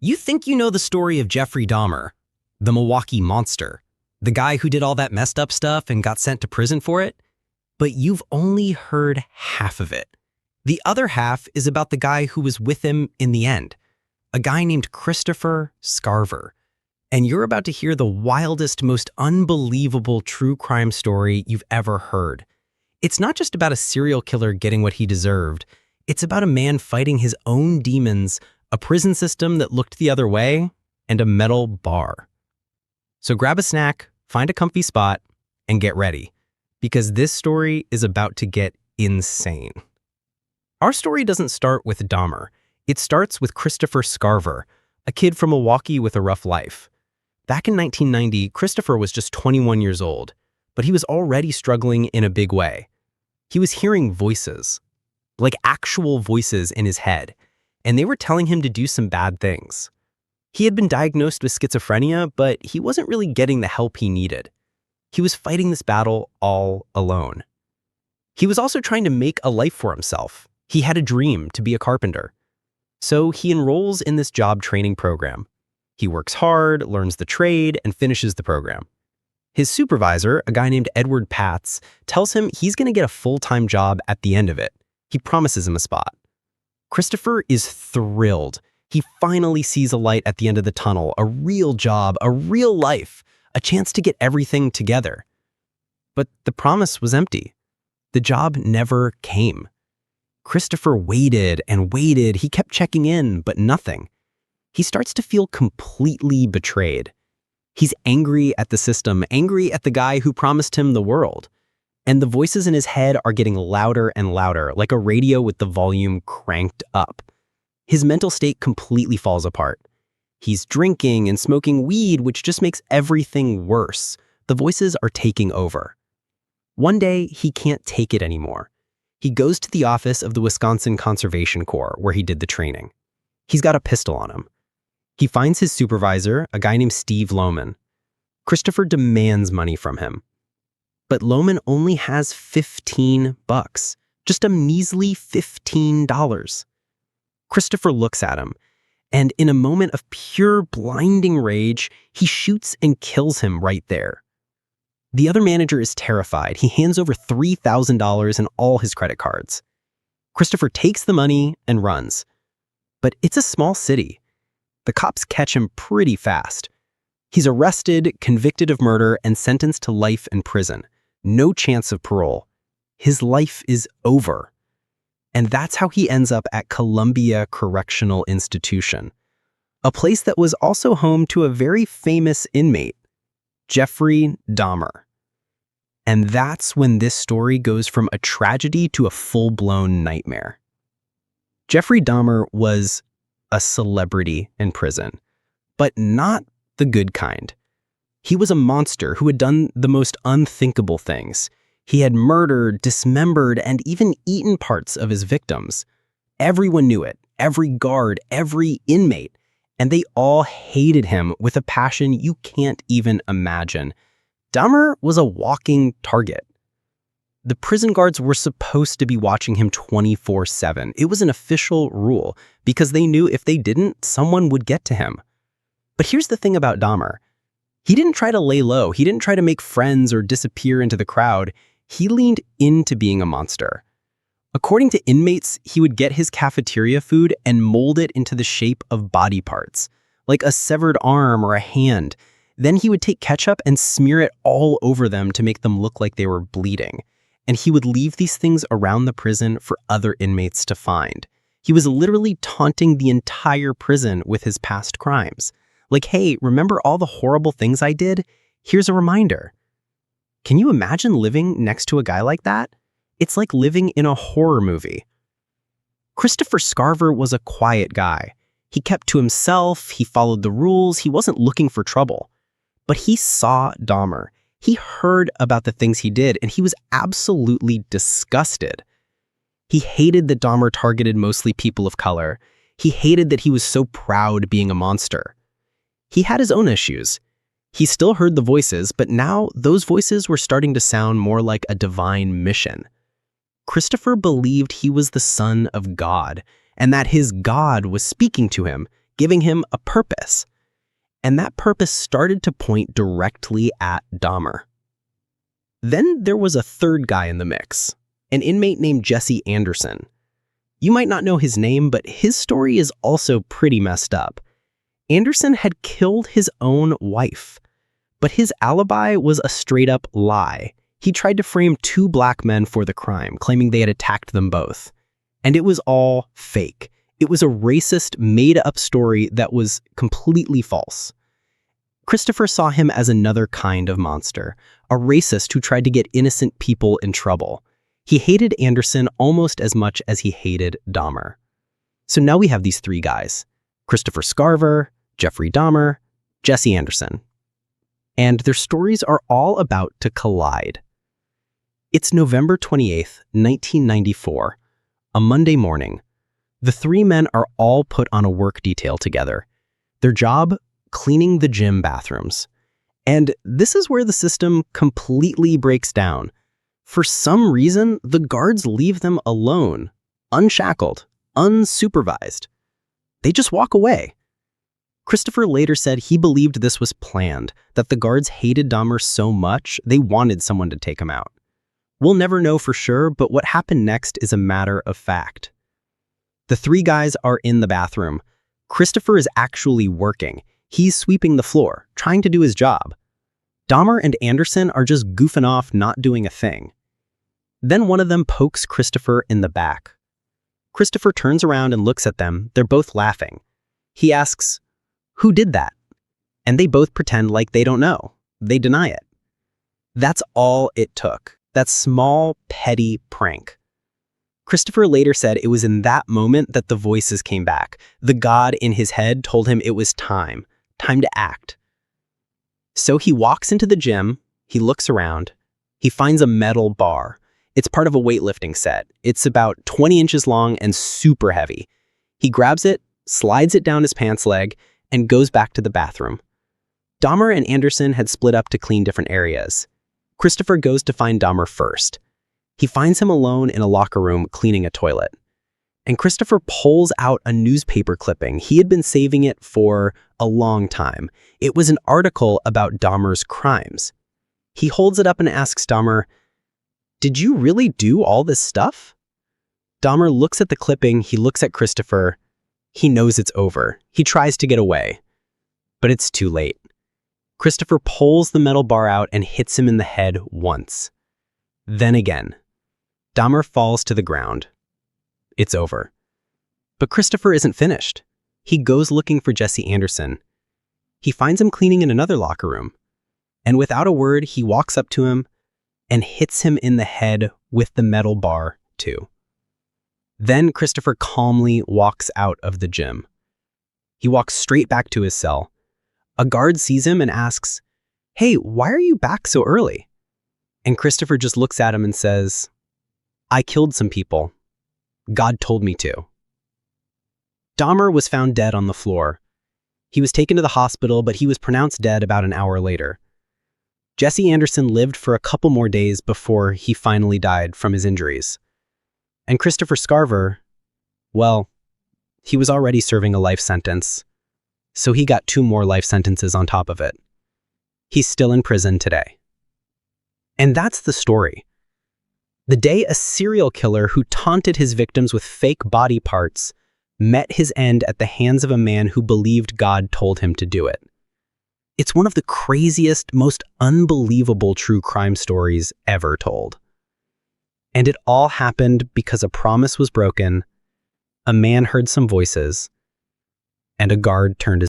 You think you know the story of Jeffrey Dahmer, the Milwaukee Monster, the guy who did all that messed up stuff and got sent to prison for it, but you've only heard half of it. The other half is about the guy who was with him in the end, a guy named Christopher Scarver. And you're about to hear the wildest, most unbelievable true crime story you've ever heard. It's not just about a serial killer getting what he deserved. It's about a man fighting his own demons, a prison system that looked the other way, and a metal bar. So grab a snack, find a comfy spot, and get ready, because this story is about to get insane. Our story doesn't start with Dahmer. It starts with Christopher Scarver, a kid from Milwaukee with a rough life. Back in 1990, Christopher was just 21 years old, but he was already struggling in a big way. He was hearing voices, like actual voices in his head, and they were telling him to do some bad things. He had been diagnosed with schizophrenia, but he wasn't really getting the help he needed. He was fighting this battle all alone. He was also trying to make a life for himself. He had a dream to be a carpenter. So he enrolls in this job training program. He works hard, learns the trade, and finishes the program. His supervisor, a guy named Edward Patz, tells him he's going to get a full-time job at the end of it. He promises him a spot. Christopher is thrilled. He finally sees a light at the end of the tunnel, a real job, a real life, a chance to get everything together. But the promise was empty. The job never came. Christopher waited and waited. He kept checking in, but nothing. He starts to feel completely betrayed. He's angry at the system, angry at the guy who promised him the world. And the voices in his head are getting louder and louder, like a radio with the volume cranked up. His mental state completely falls apart. He's drinking and smoking weed, which just makes everything worse. The voices are taking over. One day, he can't take it anymore. He goes to the office of the Wisconsin Conservation Corps, where he did the training. He's got a pistol on him. He finds his supervisor, a guy named Steve Lohman. Christopher demands money from him. But Lohman only has $15, just a measly $15. Christopher looks at him, and in a moment of pure blinding rage, he shoots and kills him right there. The other manager is terrified. He hands over $3,000 and all his credit cards. Christopher takes the money and runs. But it's a small city. The cops catch him pretty fast. He's arrested, convicted of murder, and sentenced to life in prison. No chance of parole. His life is over. And that's how he ends up at Columbia Correctional Institution, a place that was also home to a very famous inmate, Jeffrey Dahmer. And that's when this story goes from a tragedy to a full-blown nightmare. Jeffrey Dahmer was a celebrity in prison, but not the good kind. He was a monster who had done the most unthinkable things. He had murdered, dismembered, and even eaten parts of his victims. Everyone knew it, every guard, every inmate, and they all hated him with a passion you can't even imagine. Dahmer was a walking target. The prison guards were supposed to be watching him 24/7. It was an official rule, because they knew if they didn't, someone would get to him. But here's the thing about Dahmer. He didn't try to lay low. He didn't try to make friends or disappear into the crowd. He leaned into being a monster. According to inmates, he would get his cafeteria food and mold it into the shape of body parts, like a severed arm or a hand. Then he would take ketchup and smear it all over them to make them look like they were bleeding. And he would leave these things around the prison for other inmates to find. He was literally taunting the entire prison with his past crimes. Like, hey, remember all the horrible things I did? Here's a reminder. Can you imagine living next to a guy like that? It's like living in a horror movie. Christopher Scarver was a quiet guy. He kept to himself, he followed the rules, he wasn't looking for trouble. But he saw Dahmer. He heard about the things he did, and he was absolutely disgusted. He hated that Dahmer targeted mostly people of color. He hated that he was so proud being a monster. He had his own issues. He still heard the voices, but now those voices were starting to sound more like a divine mission. Christopher believed he was the son of God, and that his God was speaking to him, giving him a purpose. And that purpose started to point directly at Dahmer. Then there was a third guy in the mix, an inmate named Jesse Anderson. You might not know his name, but his story is also pretty messed up. Anderson had killed his own wife, but his alibi was a straight-up lie. He tried to frame two black men for the crime, claiming they had attacked them both. And it was all fake. It was a racist, made-up story that was completely false. Christopher saw him as another kind of monster, a racist who tried to get innocent people in trouble. He hated Anderson almost as much as he hated Dahmer. So now we have these three guys: Christopher Scarver, Jeffrey Dahmer, Jesse Anderson. And their stories are all about to collide. It's November 28th, 1994, a Monday morning. The three men are all put on a work detail together. Their job? Cleaning the gym bathrooms. And this is where the system completely breaks down. For some reason, the guards leave them alone, unshackled, unsupervised. They just walk away. Christopher later said he believed this was planned, that the guards hated Dahmer so much they wanted someone to take him out. We'll never know for sure, but what happened next is a matter of fact. The three guys are in the bathroom. Christopher is actually working. He's sweeping the floor, trying to do his job. Dahmer and Anderson are just goofing off, not doing a thing. Then one of them pokes Christopher in the back. Christopher turns around and looks at them. They're both laughing. He asks, "Who did that?" And they both pretend like they don't know. They deny it. That's all it took. That small, petty prank. Christopher later said it was in that moment that the voices came back. The God in his head told him it was time to act. So he walks into the gym, he looks around, he finds a metal bar. It's part of a weightlifting set. It's about 20 inches long and super heavy. He grabs it, slides it down his pants leg, and goes back to the bathroom. Dahmer and Anderson had split up to clean different areas. Christopher goes to find Dahmer first. He finds him alone in a locker room cleaning a toilet. And Christopher pulls out a newspaper clipping. He had been saving it for a long time. It was an article about Dahmer's crimes. He holds it up and asks Dahmer, "Did you really do all this stuff?" Dahmer looks at the clipping, he looks at Christopher. He knows it's over. He tries to get away. But it's too late. Christopher pulls the metal bar out and hits him in the head once. Then again. Dahmer falls to the ground. It's over. But Christopher isn't finished. He goes looking for Jesse Anderson. He finds him cleaning in another locker room. And without a word, he walks up to him and hits him in the head with the metal bar, too. Then Christopher calmly walks out of the gym. He walks straight back to his cell. A guard sees him and asks, "Hey, why are you back so early?" And Christopher just looks at him and says, "I killed some people. God told me to." Dahmer was found dead on the floor. He was taken to the hospital, but he was pronounced dead about an hour later. Jesse Anderson lived for a couple more days before he finally died from his injuries. And Christopher Scarver, well, he was already serving a life sentence, so he got 2 more life sentences on top of it. He's still in prison today. And that's the story. The day a serial killer who taunted his victims with fake body parts met his end at the hands of a man who believed God told him to do it. It's one of the craziest, most unbelievable true crime stories ever told. And it all happened because a promise was broken, a man heard some voices, and a guard turned his